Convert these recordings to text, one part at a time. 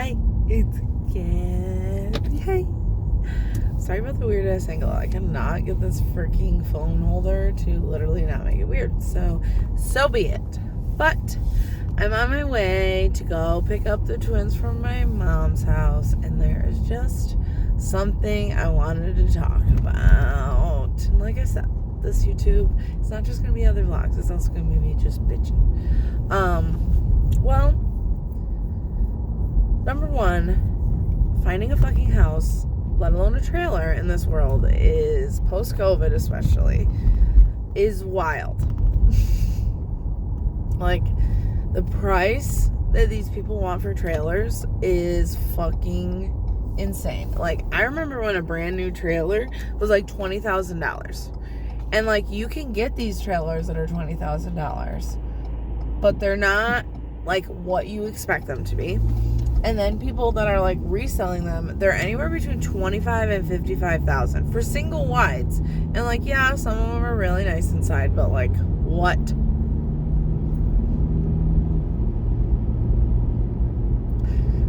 Hi, it's Gabby. Hi. Sorry about the weird ass angle. I cannot get this freaking phone holder to literally not make it weird. So be it. But I'm on my way to go pick up the twins from my mom's house, and there is just something I wanted to talk about. And like I said, this YouTube, it's not just going to be other vlogs. It's also going to be me just bitching. Well, number one, finding a fucking house, let alone a trailer in this world is, post-COVID especially, is wild. Like, the price that these people want for trailers is fucking insane. Like, I remember when a brand new trailer was like $20,000. And like, you can get these trailers that are $20,000, but they're not like what you expect them to be. And then people that are like reselling them, they're anywhere between $25,000 and $55,000 for single wides. And like, yeah, some of them are really nice inside, but like, what?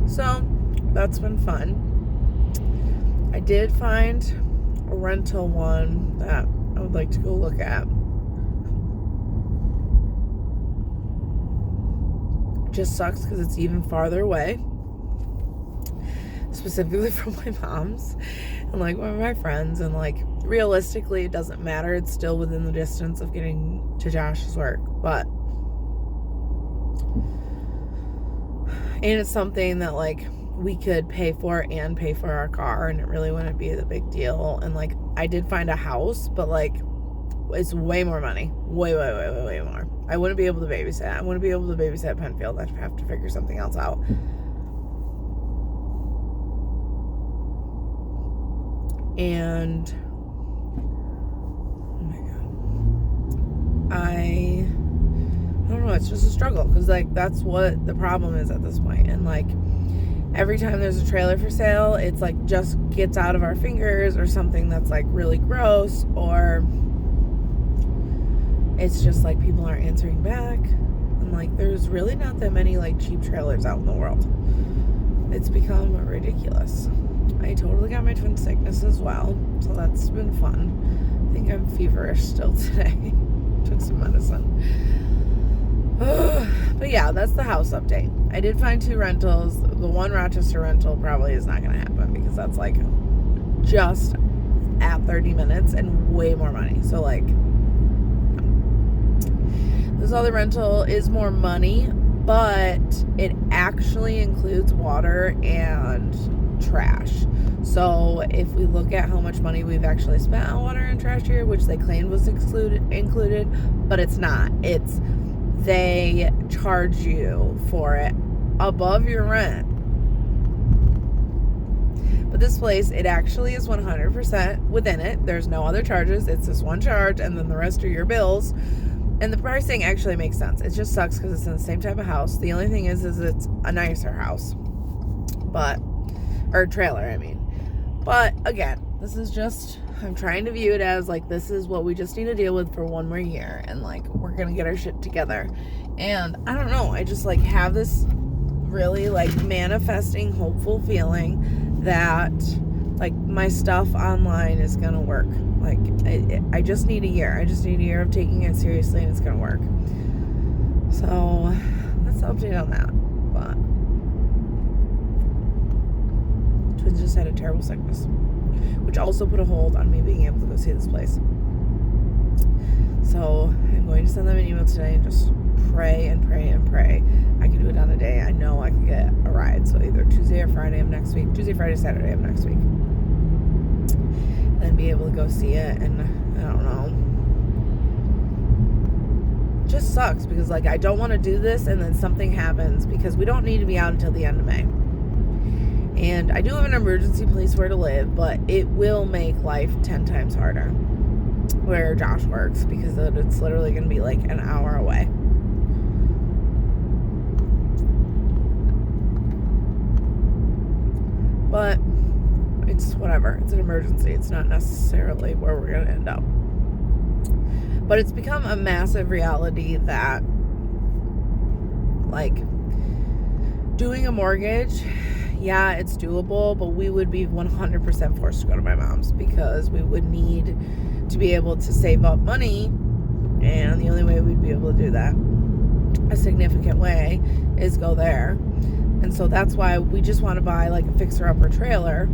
So that's been fun. I did find a rental one that I would like to go look at. Just sucks because it's even farther away, specifically from my mom's and like one of my friends, and like realistically it doesn't matter, it's still within the distance of getting to Josh's work, but and it's something that like we could pay for and pay for our car, and it really wouldn't be the big deal. And like, I did find a house, but like, it's way more money. Way more. I wouldn't be able to babysit. I wouldn't be able to babysit Penfield. I'd have to figure something else out. And oh my god, I don't know, it's just a struggle, because like, that's what the problem is at this point. And like, every time there's a trailer for sale, it's like just gets out of our fingers, or something that's like really gross, or it's just like people aren't answering back. And like, there's really not that many like cheap trailers out in the world. It's become ridiculous. I totally got my twin sickness as well, so that's been fun. I think I'm feverish still today. Took some medicine. But yeah, that's the house update. I did find 2 rentals. The one Rochester rental probably is not going to happen, because that's like just at 30 minutes and way more money. So like, this other rental is more money, but it actually includes water and trash. So if we look at how much money we've actually spent on water and trash here, which they claimed was included, but it's not. It's, they charge you for it above your rent. But this place, it actually is 100% within it. There's no other charges. It's this one charge, and then the rest are your bills. And the pricing actually makes sense. It just sucks because it's in the same type of house. The only thing is it's a nicer house. Or trailer, I mean. But again, this is just, I'm trying to view it as like, this is what we just need to deal with for one more year, and like, we're gonna get our shit together. And I don't know, I just like have this really like manifesting, hopeful feeling that like my stuff online is gonna work. Like, I just need a year. I just need a year of taking it seriously, and it's gonna work. So that's the update on that. But twins just had a terrible sickness, which also put a hold on me being able to go see this place. So I'm going to send them an email today and just pray and pray and pray I can do it on a day I know I can get a ride. So either Tuesday or Friday of next week. Tuesday, Friday, Saturday of next week. And be able to go see it. And I don't know. It just sucks, because like, I don't want to do this and then something happens, because we don't need to be out until the end of May. And I do have an emergency place where to live, but it will make life 10 times harder where Josh works, because it's literally going to be like an hour away. But it's whatever. It's an emergency. It's not necessarily where we're going to end up. But it's become a massive reality that, like, doing a mortgage yeah, it's doable, but we would be 100% forced to go to my mom's because we would need to be able to save up money, and the only way we'd be able to do that a significant way is go there. And so that's why we just want to buy like a fixer-upper trailer,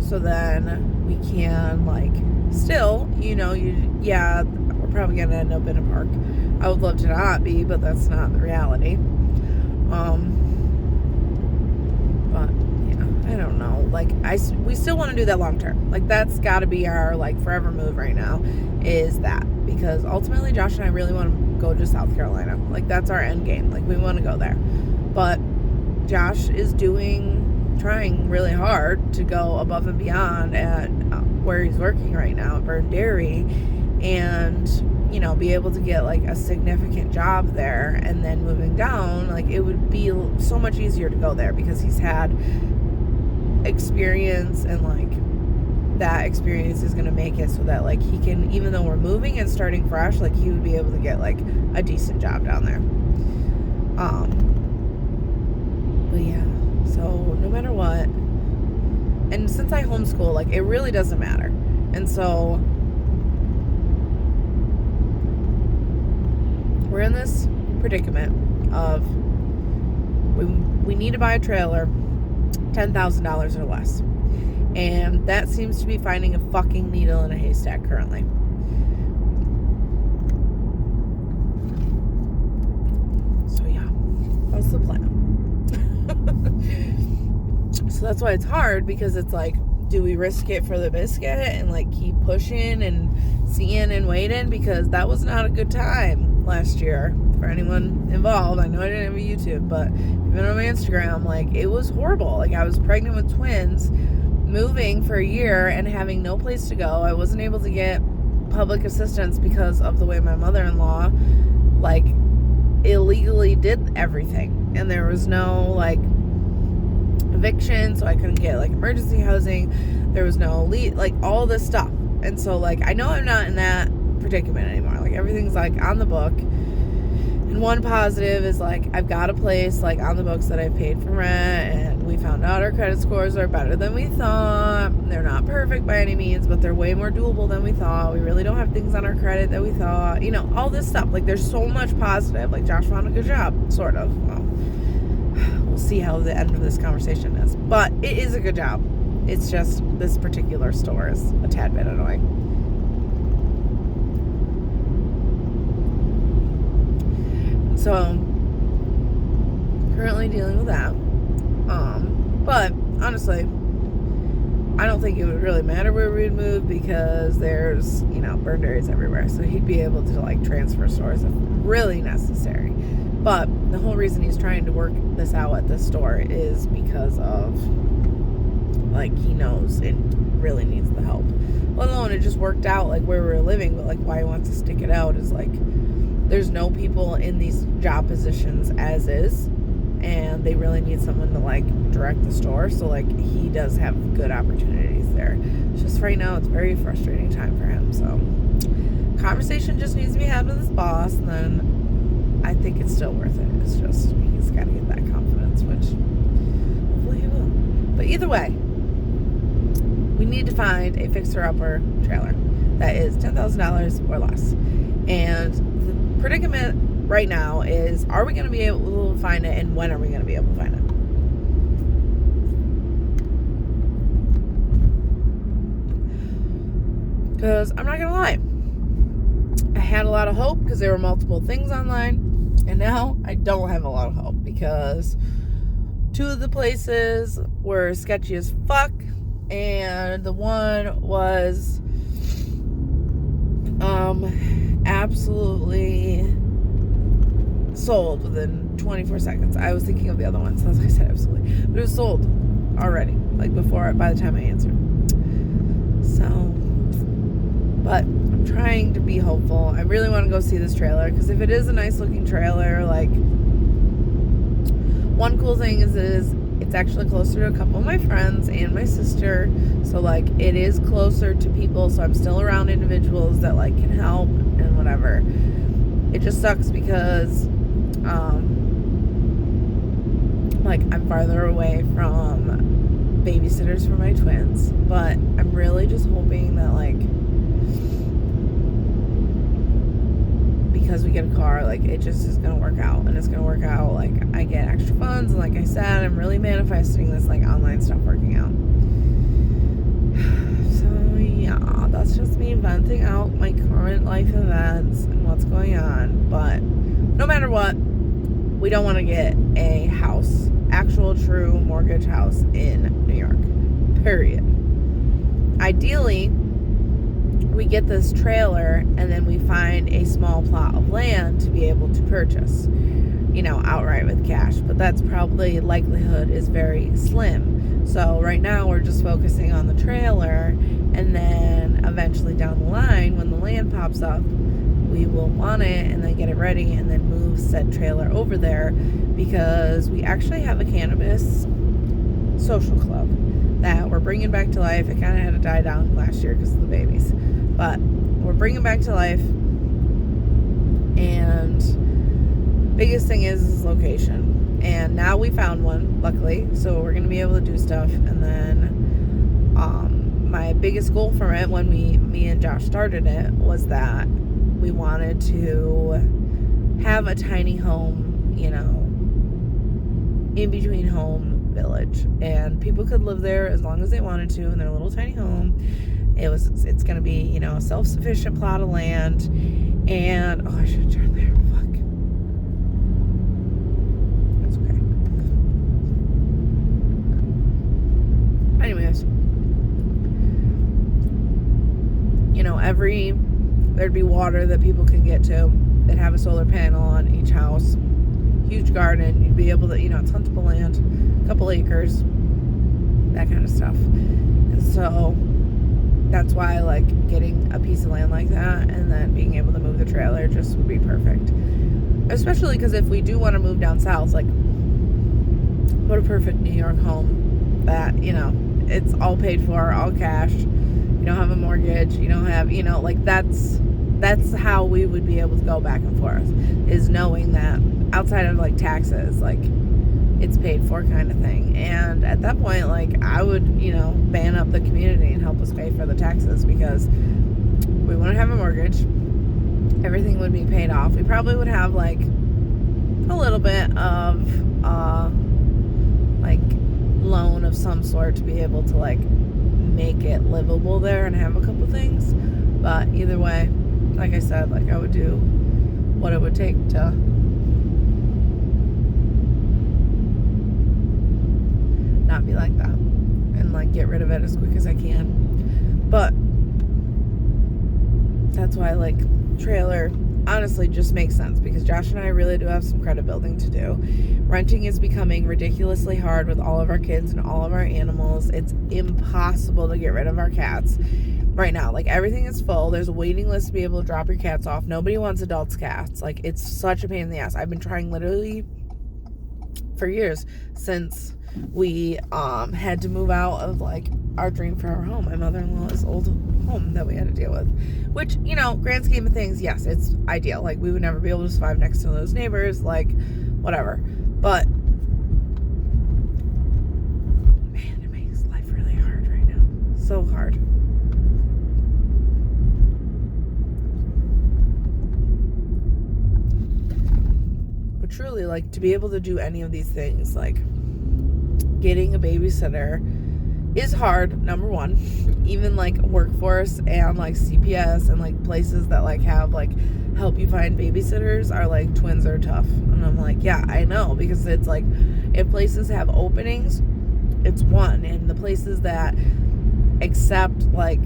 so then we can like still, we're probably gonna end up in a park. I would love to not be, but that's not the reality. But I don't know. Like we still want to do that long term. Like that's got to be our like forever move right now, is that, because ultimately Josh and I really want to go to South Carolina. Like that's our end game. Like we want to go there, but Josh is trying really hard to go above and beyond at where he's working right now at Burn Dairy, and be able to get like a significant job there, and then moving down, like it would be so much easier to go there because he's had experience, and like that experience is going to make it so that like he can, even though we're moving and starting fresh, like he would be able to get like a decent job down there. But yeah, so no matter what, and since I homeschool, like it really doesn't matter. And so we're in this predicament of we need to buy a trailer, $10,000 or less. And that seems to be finding a fucking needle in a haystack currently. So yeah, that's the plan. So that's why it's hard, because it's like, do we risk it for the biscuit and like keep pushing and seeing and waiting? Because that was not a good time last year for anyone involved. I know I didn't have a YouTube, but even on my Instagram, like it was horrible. Like I was pregnant with twins, moving for a year and having no place to go. I wasn't able to get public assistance because of the way my mother-in-law like illegally did everything, and there was no like eviction, so I couldn't get like emergency housing. There was no like all this stuff. And so like I know I'm not in that predicament anymore. Like everything's like on the book. And one positive is like I've got a place like on the books that I've paid for rent, and we found out our credit scores are better than we thought. They're not perfect by any means, but they're way more doable than we thought. We really don't have things on our credit that we thought. All this stuff. Like there's so much positive. Like Josh found a good job, sort of. Well, we'll see how the end of this conversation is. But it is a good job. It's just this particular store is a tad bit annoying. So, currently dealing with that. But honestly, I don't think it would really matter where we'd move, because there's, burn dairies everywhere. So he'd be able to like transfer stores if really necessary. But the whole reason he's trying to work this out at this store is because of like he knows it really needs the help. Let alone it just worked out like where we were living, but like why he wants to stick it out is like there's no people in these job positions as is, and they really need someone to like direct the store. So like he does have good opportunities there. It's just right now it's a very frustrating time for him. So conversation just needs to be had with his boss, and then I think it's still worth it. It's just he's got to get that confidence, which hopefully he will. But either way, we need to find a fixer-upper trailer that is $10,000 or less. And the predicament right now is, are we going to be able to find it, and when are we going to be able to find it? Because I'm not going to lie, I had a lot of hope because there were multiple things online, and now I don't have a lot of hope because two of the places were sketchy as fuck, and the one was absolutely sold within 24 seconds. I was thinking of the other one, so I said absolutely, but it was sold already, like by the time I answered. So, but I'm trying to be hopeful. I really want to go see this trailer, because if it is a nice looking trailer, like, one cool thing is it's actually closer to a couple of my friends and my sister, so like it is closer to people, so I'm still around individuals that like can help and whatever. It just sucks because like, I'm farther away from babysitters for my twins, but I'm really just hoping that, like, because we get a car, like, it just is gonna work out, and it's gonna work out, like, I get extra funds, and like I said, I'm really manifesting this, like, online stuff working out. So yeah, that's just me venting out my current life events and what's going on. But no matter what, we don't want to get a house, actual true mortgage house in New York, period. Ideally, we get this trailer and then we find a small plot of land to be able to purchase, you know, outright with cash. But that's probably, likelihood is very slim. So right now we're just focusing on the trailer, and then eventually down the line, when the land pops up, we will want it and then get it ready and then move said trailer over there, because we actually have a cannabis social club that we're bringing back to life. It kind of had to die down last year because of the babies, but we're bringing back to life. And biggest thing is location. And now we found one, luckily, so we're going to be able to do stuff. And then my biggest goal from it, when me and Josh started it, was that we wanted to have a tiny home, you know, in between home village, and people could live there as long as they wanted to in their little tiny home. It's going to be, you know, a self-sufficient plot of land. And I should have turned there. Fuck. That's okay. Anyways, you know, there'd be water that people can get to. They'd have a solar panel on each house. Huge garden. You'd be able to, you know, it's huntable land, a couple acres, that kind of stuff. And so that's why, like, getting a piece of land like that and then being able to move the trailer just would be perfect. Especially because if we do want to move down south, like, what a perfect New York home that, you know, it's all paid for, all cash. You don't have a mortgage. You don't have, you know, like, that's how we would be able to go back and forth, is knowing that outside of, like, taxes, like, it's paid for kind of thing. And at that point, like, I would, you know, ban up the community and help us pay for the taxes, because we wouldn't have a mortgage. Everything would be paid off. We probably would have, like, a little bit of, like, loan of some sort to be able to, like, make it livable there and have a couple things. But either way, like I said, like, I would do what it would take to not be like that, and, like, get rid of it as quick as I can. But that's why, like, trailer honestly just makes sense, because Josh and I really do have some credit building to do. Renting is becoming ridiculously hard with all of our kids and all of our animals. It's impossible to get rid of our cats right now. Like, everything is full. There's a waiting list to be able to drop your cats off. Nobody wants adults' cats. Like, it's such a pain in the ass. I've been trying literally for years, since we had to move out of, like, our dream for our home, my mother-in-law's old home that we had to deal with. Which, you know, grand scheme of things, yes, it's ideal. Like, we would never be able to survive next to those neighbors, like, whatever. But man, it makes life really hard right now. So hard. But truly, like, to be able to do any of these things, like, getting a babysitter is hard, number one. Even, like, workforce and, like, CPS and, like, places that, like, have, like, help you find babysitters are, like, twins are tough. And I'm like, yeah, I know, because it's like, if places have openings, it's one, and the places that accept, like,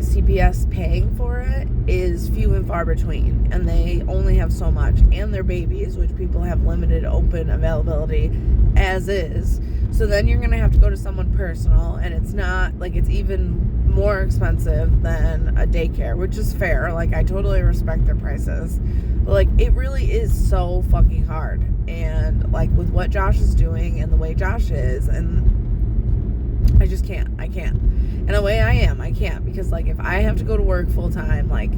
CPS paying for it is few and far between, and they only have so much, and they're babies, which people have limited open availability as is. So then you're gonna have to go to someone personal, and it's not, like, it's even more expensive than a daycare, which is fair. Like, I totally respect their prices, but, like, it really is so fucking hard. And, like, with what Josh is doing and the way Josh is, and I just can't. I can't. And the way I am, I can't, because, like, if I have to go to work full time, like,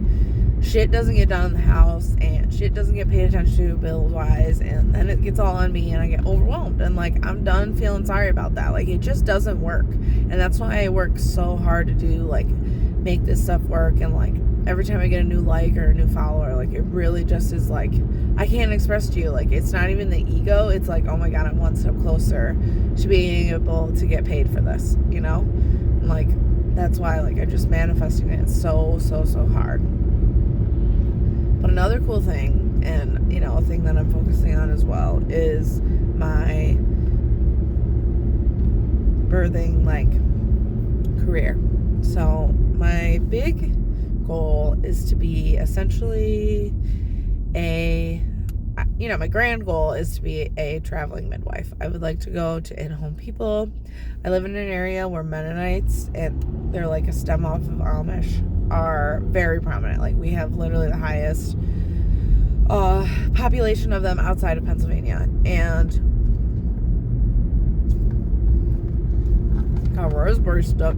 shit doesn't get done in the house, and shit doesn't get paid attention to bills wise, and then it gets all on me, and I get overwhelmed, and like I'm done feeling sorry about that. Like, it just doesn't work. And that's why I work so hard to do, like, make this stuff work. And like every time I get a new like or a new follower, like, it really just is like, I can't express to you, like, it's not even the ego, it's like, oh my god, I'm one step closer to being able to get paid for this, you know? And like, that's why, like, I'm just manifesting it so hard. But another cool thing, and, you know, a thing that I'm focusing on as well, is my birthing, like, career. So my big goal is to be essentially my grand goal is to be a traveling midwife. I would like to go to in-home people. I live in an area where Mennonites, and they're like a stem off of Amish, are very prominent. Like, we have literally the highest population of them outside of Pennsylvania. And God, Roseberry stuck.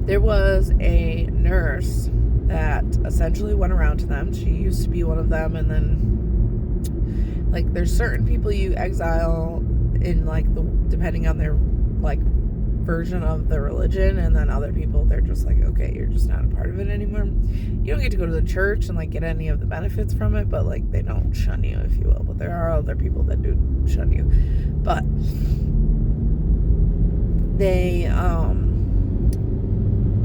There was a nurse that essentially went around to them. She used to be one of them, and then, like, there's certain people you exile in, like, depending on their, like, version of the religion, and then other people, they're just like, okay, you're just not a part of it anymore. You don't get to go to the church and, like, get any of the benefits from it, but, like, they don't shun you, if you will. But there are other people that do shun you. But they,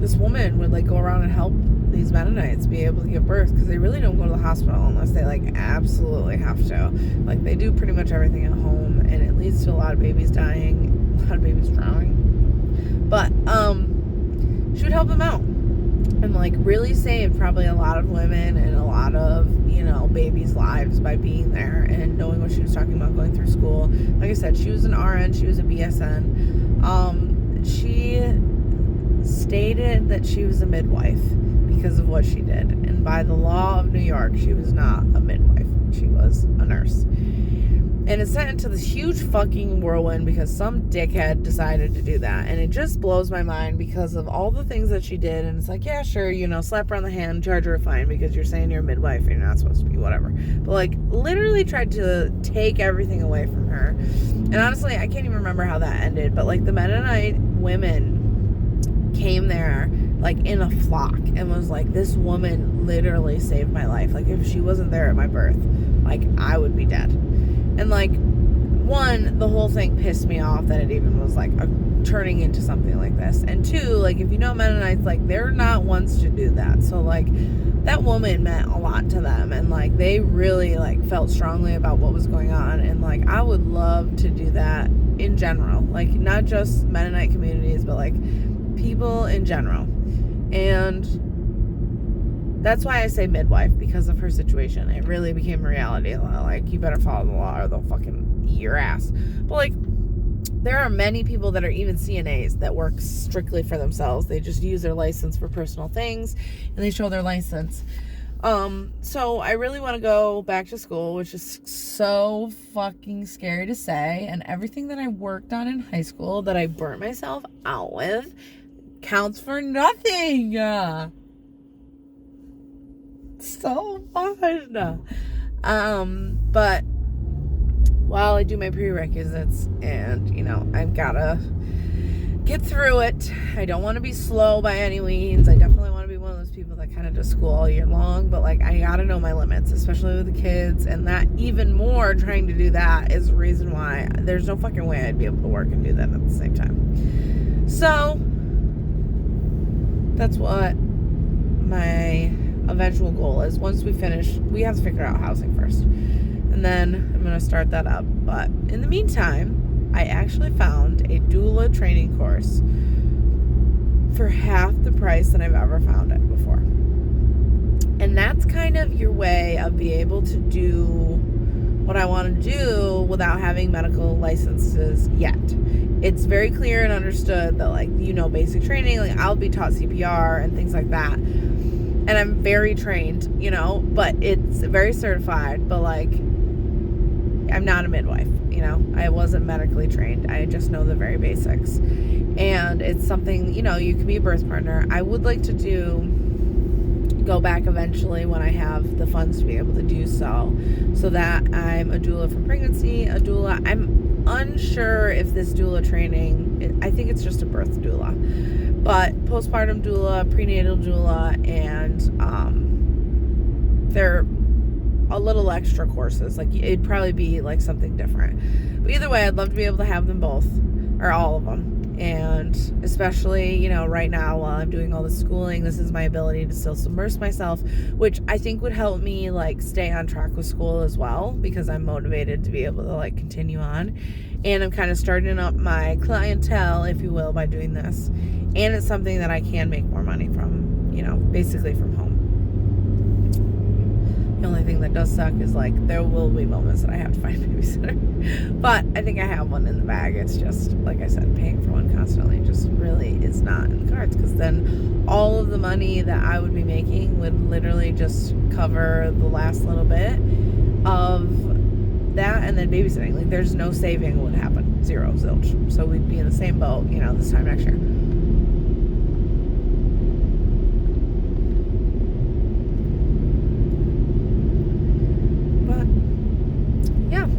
this woman would, like, go around and help these Mennonites be able to give birth, because they really don't go to the hospital unless they, like, absolutely have to. Like, they do pretty much everything at home, and it leads to a lot of babies dying, a lot of babies drowning. But she would help them out, and, like, really saved probably a lot of women and a lot of, you know, babies' lives by being there and knowing what she was talking about, going through school. Like I said, she was an RN, she was a BSN. She stated that she was a midwife because of what she did, and by the law of New York, she was not a midwife, she was a nurse. And it sent into this huge fucking whirlwind because some dickhead decided to do that, and it just blows my mind because of all the things that she did. And it's like, yeah, sure, you know, slap her on the hand, charge her a fine because you're saying you're a midwife and you're not supposed to be, whatever. But, like, literally tried to take everything away from her. And honestly, I can't even remember how that ended, but, like, the Mennonite women came there, like, in a flock, and was like, this woman literally saved my life. Like, if she wasn't there at my birth, like, I would be dead. And, like, one, the whole thing pissed me off that it even was, like, turning into something like this. And two, like, if you know Mennonites, like, they're not ones to do that. So, like, that woman meant a lot to them, and, like, they really, like, felt strongly about what was going on. And, like, I would love to do that in general, like, not just Mennonite communities, but, like, people in general. And that's why I say midwife, because of her situation. It really became a reality. Like, you better follow the law or they'll fucking eat your ass. But, like, there are many people that are even CNAs that work strictly for themselves. They just use their license for personal things, and they show their license. So I really want to go back to school, which is so fucking scary to say. And everything that I worked on in high school that I burnt myself out with counts for nothing. So fun. But while I do my prerequisites, and, you know, I've gotta get through it. I don't want to be slow by any means. I definitely want to be one of those people that kind of does school all year long, but, like, I gotta know my limits, especially with the kids. And that, even more, trying to do that is the reason why there's no fucking way I'd be able to work and do that at the same time. So that's what my eventual goal is. Once we finish, we have to figure out housing first, and then I'm going to start that up. But in the meantime, I actually found a doula training course for half the price that I've ever found it before. And that's kind of your way of being able to do what I want to do without having medical licenses yet. It's very clear and understood that, like, you know, basic training, like, I'll be taught CPR and things like that. And I'm very trained, you know, but it's very certified. But, like, I'm not a midwife, you know. I wasn't medically trained. I just know the very basics. And it's something, you know, you can be a birth partner. I would like to go back eventually when I have the funds to be able to do so that I'm a doula for pregnancy, a doula. I'm unsure if this doula training, I think it's just a birth doula, but postpartum doula, prenatal doula, and they're a little extra courses. Like, it'd probably be like something different, but either way, I'd love to be able to have them both, or all of them. And especially, you know, right now while I'm doing all the schooling, this is my ability to still submerge myself, which I think would help me like stay on track with school as well, because I'm motivated to be able to like continue on. And I'm kind of starting up my clientele, if you will, by doing this. And it's something that I can make more money from, you know, basically from home. The only thing that does suck is like there will be moments that I have to find a babysitter, but I think I have one in the bag. It's just, like I said, paying for one constantly just really is not in the cards, because then all of the money that I would be making would literally just cover the last little bit of that, and then babysitting. Like, there's no saving would happen. Zero, zilch. So we'd be in the same boat, you know, this time next year.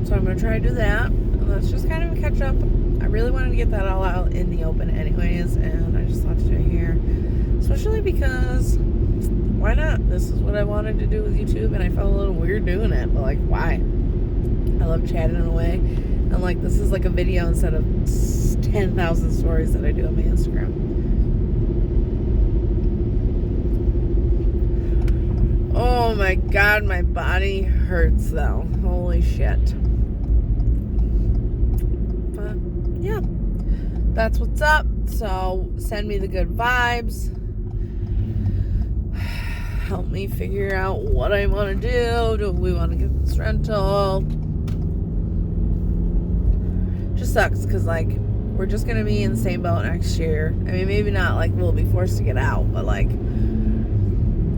So I'm going to try to do that. That's just kind of a catch up. I really wanted to get that all out in the open anyways, and I just thought to do it here. Especially because, why not? This is what I wanted to do with YouTube, and I felt a little weird doing it, but like, why? I love chatting away. And like, this is like a video instead of 10,000 stories that I do on my Instagram. Oh my God, my body hurts though. Holy shit. But yeah, that's what's up. So send me the good vibes. Help me figure out what I want to do. Do we want to get this rental? Just sucks because like we're just gonna be in the same boat next year. I mean, maybe not like we'll be forced to get out, but like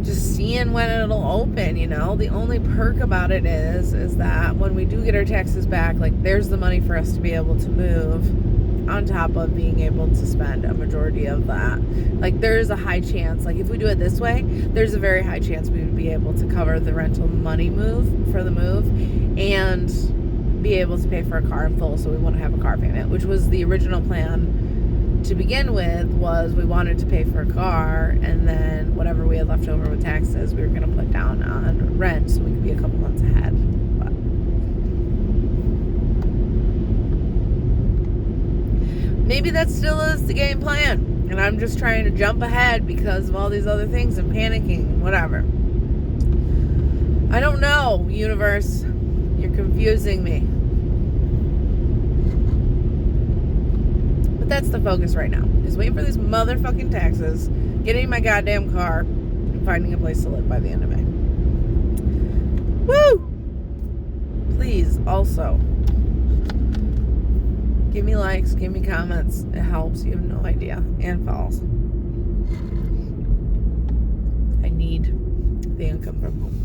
just seeing when it'll open, you know. The only perk about it is that when we do get our taxes back, like there's the money for us to be able to move, on top of being able to spend a majority of that. Like, there's a high chance, like if we do it this way, there's a very high chance we would be able to cover the rental money for the move and be able to pay for a car in full, so we wouldn't have a car payment, which was the original plan to begin with. Was we wanted to pay for a car, and then whatever we had left over with taxes we were going to put down on rent, so we could be a couple months ahead. But maybe that still is the game plan, and I'm just trying to jump ahead because of all these other things and panicking and whatever. I don't know, universe. You're confusing me. But that's the focus right now, is waiting for these motherfucking taxes, getting in my goddamn car, and finding a place to live by the end of May. Woo! Please, also, give me likes, give me comments. It helps. You have no idea. And follows. I need the income from home.